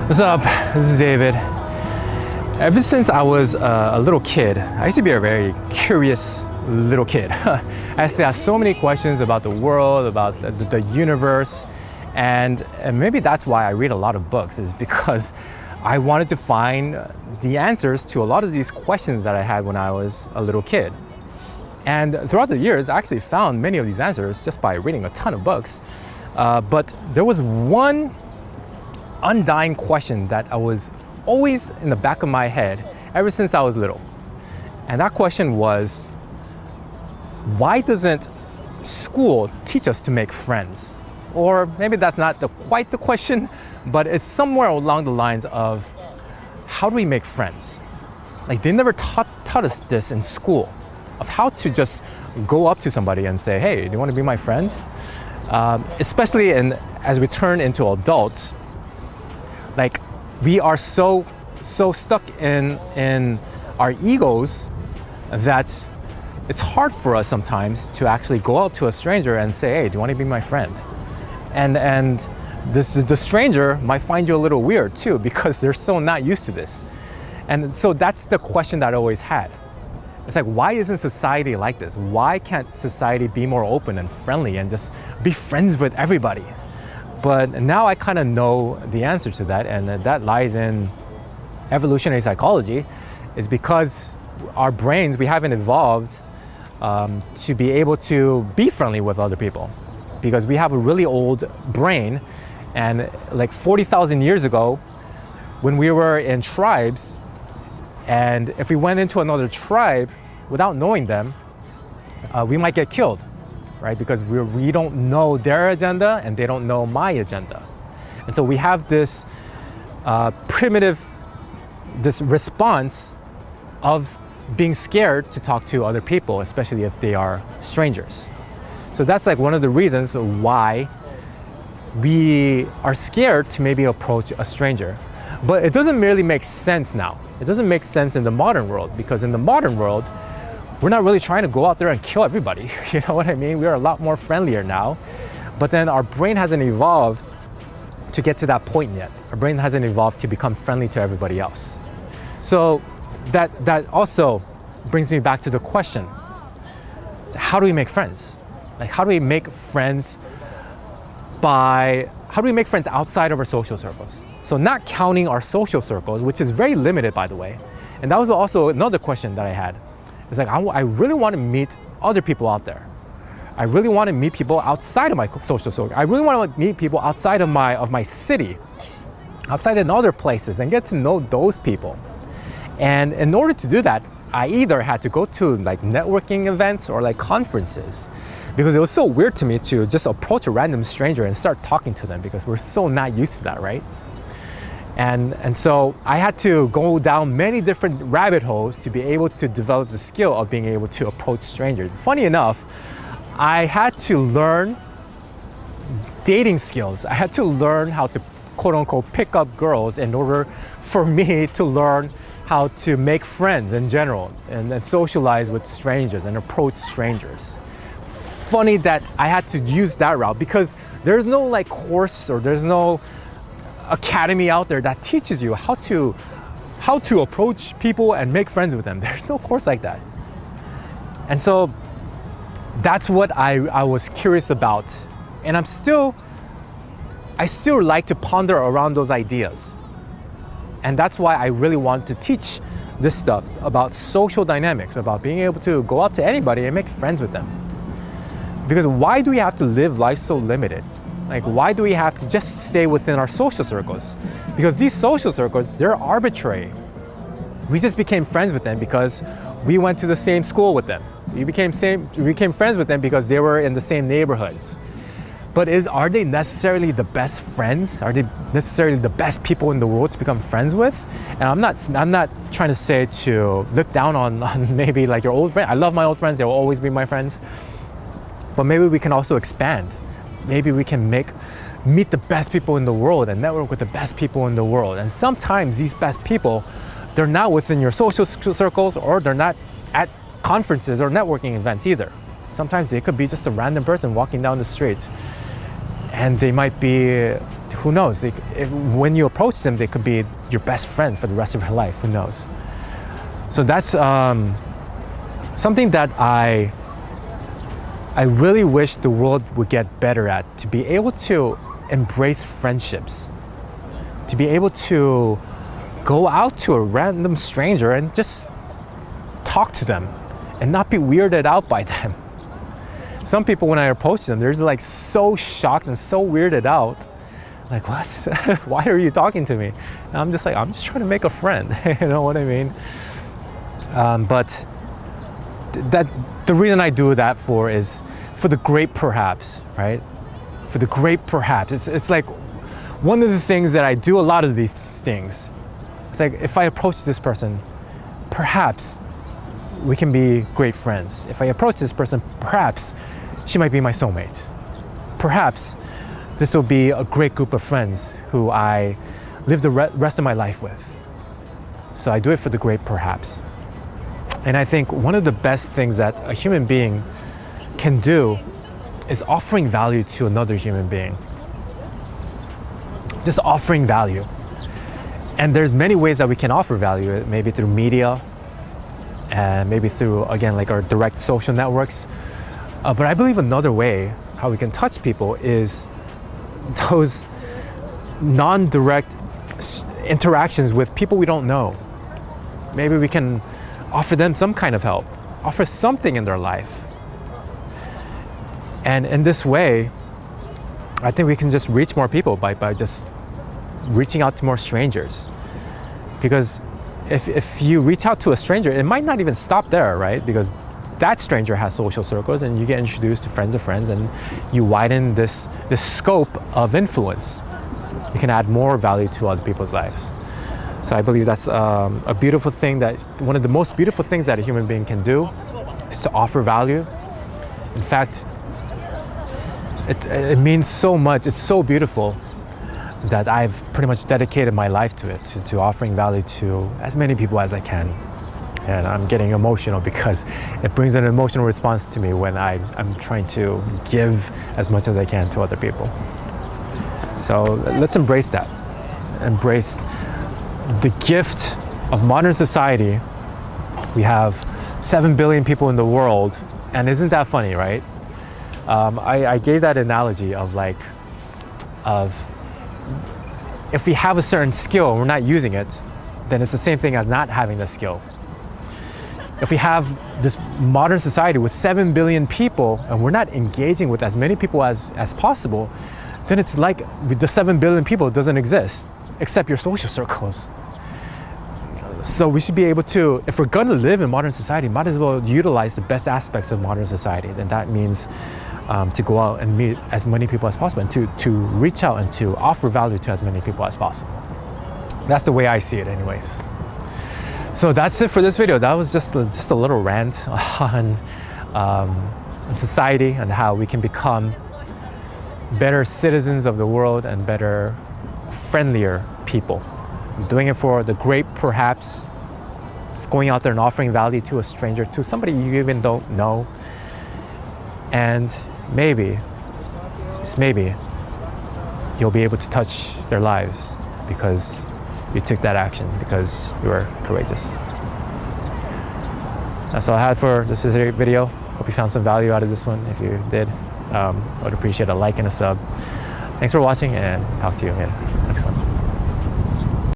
What's up? This is David. Ever since I was a little kid, I used to be a very curious little kid. I used to ask so many questions about the world, about the universe, and maybe that's why I read a lot of books, is because I wanted to find the answers to a lot of these questions that I had when I was a little kid. And throughout the years, I actually found many of these answers just by reading a ton of books. But there was one undying question that I was always in the back of my head ever since I was little. And that question was, why doesn't school teach us to make friends? Or maybe that's not quite the question, but it's somewhere along the lines of, how do we make friends? Like, they never taught us this in school, of how to just go up to somebody and say, hey, do you want to be my friend? Especially as we turn into adults, like, we are so stuck in our egos that it's hard for us sometimes to actually go out to a stranger and say, hey, do you want to be my friend? And the stranger might find you a little weird too, because they're so not used to this. And so that's the question that I always had. It's like, why isn't society like this? Why can't society be more open and friendly and just be friends with everybody? But now I kind of know the answer to that, and that lies in evolutionary psychology. Is because our brains, we haven't evolved to be able to be friendly with other people, because we have a really old brain. And like 40,000 years ago, when we were in tribes, and if we went into another tribe without knowing them, we might get killed, right? Because we don't know their agenda and they don't know my agenda. And so we have this primitive, this response of being scared to talk to other people, especially if they are strangers. So that's like one of the reasons why we are scared to maybe approach a stranger. But it doesn't really make sense now. It doesn't make sense in the modern world, because in the modern world, we're not really trying to go out there and kill everybody. You know what I mean? We are a lot more friendlier now. But then our brain hasn't evolved to get to that point yet. Our brain hasn't evolved to become friendly to everybody else. So that also brings me back to the question, how do we make friends? Like, how do we make friends outside of our social circles? So not counting our social circles, which is very limited, by the way. And that was also another question that I had. It's like, I really want to meet other people out there. I really want to meet people outside of my social circle. I really want to meet people outside of my city, outside in other places, and get to know those people. And in order to do that, I either had to go to like networking events or like conferences, because it was so weird to me to just approach a random stranger and start talking to them, because we're so not used to that, right? And so I had to go down many different rabbit holes to be able to develop the skill of being able to approach strangers. Funny enough, I had to learn dating skills. I had to learn how to, quote unquote, pick up girls in order for me to learn how to make friends in general and socialize with strangers and approach strangers. Funny that I had to use that route, because there's no like course, or there's no academy out there that teaches you how to approach people and make friends with them. There's no course like that. And so that's what I was curious about. And I still like to ponder around those ideas. And that's why I really want to teach this stuff about social dynamics, about being able to go out to anybody and make friends with them. Because why do we have to live life so limited? Like, why do we have to just stay within our social circles? Because these social circles, they're arbitrary. We just became friends with them because we went to the same school with them. We became friends with them because they were in the same neighborhoods. But are they necessarily the best friends? Are they necessarily the best people in the world to become friends with? And I'm not trying to say to look down on maybe like your old friend. I love my old friends. They will always be my friends. But maybe we can also expand. Maybe we can meet the best people in the world and network with the best people in the world. And sometimes these best people, they're not within your social circles, or they're not at conferences or networking events either. Sometimes they could be just a random person walking down the street, and they might be who knows? When you approach them, they could be your best friend for the rest of your life. Who knows? So that's something that I really wish the world would get better at, to be able to embrace friendships, to be able to go out to a random stranger and just talk to them and not be weirded out by them. Some people, when I approach them, they're like so shocked and so weirded out. Like, what? Why are you talking to me? And I'm just like, I'm just trying to make a friend. You know what I mean? But the reason I do that is for the great perhaps, right? For the great perhaps. It's like one of the things that I do a lot of these things. It's like, if I approach this person, perhaps we can be great friends. If I approach this person, perhaps she might be my soulmate. Perhaps this will be a great group of friends who I live the rest of my life with. So I do it for the great perhaps. And I think one of the best things that a human being can do is offering value to another human being. Just offering value. And there's many ways that we can offer value, maybe through media, and maybe through, again, like our direct social networks. But I believe another way how we can touch people is those non-direct interactions with people we don't know. Maybe we can offer them some kind of help, offer something in their life. And in this way, I think we can just reach more people by just reaching out to more strangers. Because if you reach out to a stranger, it might not even stop there, right? Because that stranger has social circles and you get introduced to friends of friends and you widen this scope of influence. You can add more value to other people's lives. So I believe that's a beautiful thing, that one of the most beautiful things that a human being can do is to offer value. In fact, it means so much, it's so beautiful, that I've pretty much dedicated my life to it, to offering value to as many people as I can. And I'm getting emotional because it brings an emotional response to me when I'm trying to give as much as I can to other people. So let's embrace that. Embrace the gift of modern society. We have 7 billion people in the world, and isn't that funny, right? I gave that analogy of if we have a certain skill and we're not using it, then it's the same thing as not having the skill. If we have this modern society with 7 billion people and we're not engaging with as many people as possible, then it's like the 7 billion people doesn't exist, except your social circles. So we should be able to, if we're gonna live in modern society, might as well utilize the best aspects of modern society. And that means to go out and meet as many people as possible, and to reach out and to offer value to as many people as possible. That's the way I see it anyways. So that's it for this video. That was just a little rant on society and how we can become better citizens of the world and better, friendlier people. I'm doing it for the great perhaps. It's going out there and offering value to a stranger, to somebody you even don't know. And maybe, just maybe, you'll be able to touch their lives because you took that action, because you were courageous. That's all I had for this video. Hope you found some value out of this one. If you did, I would appreciate a like and a sub. Thanks for watching, and talk to you in the next one.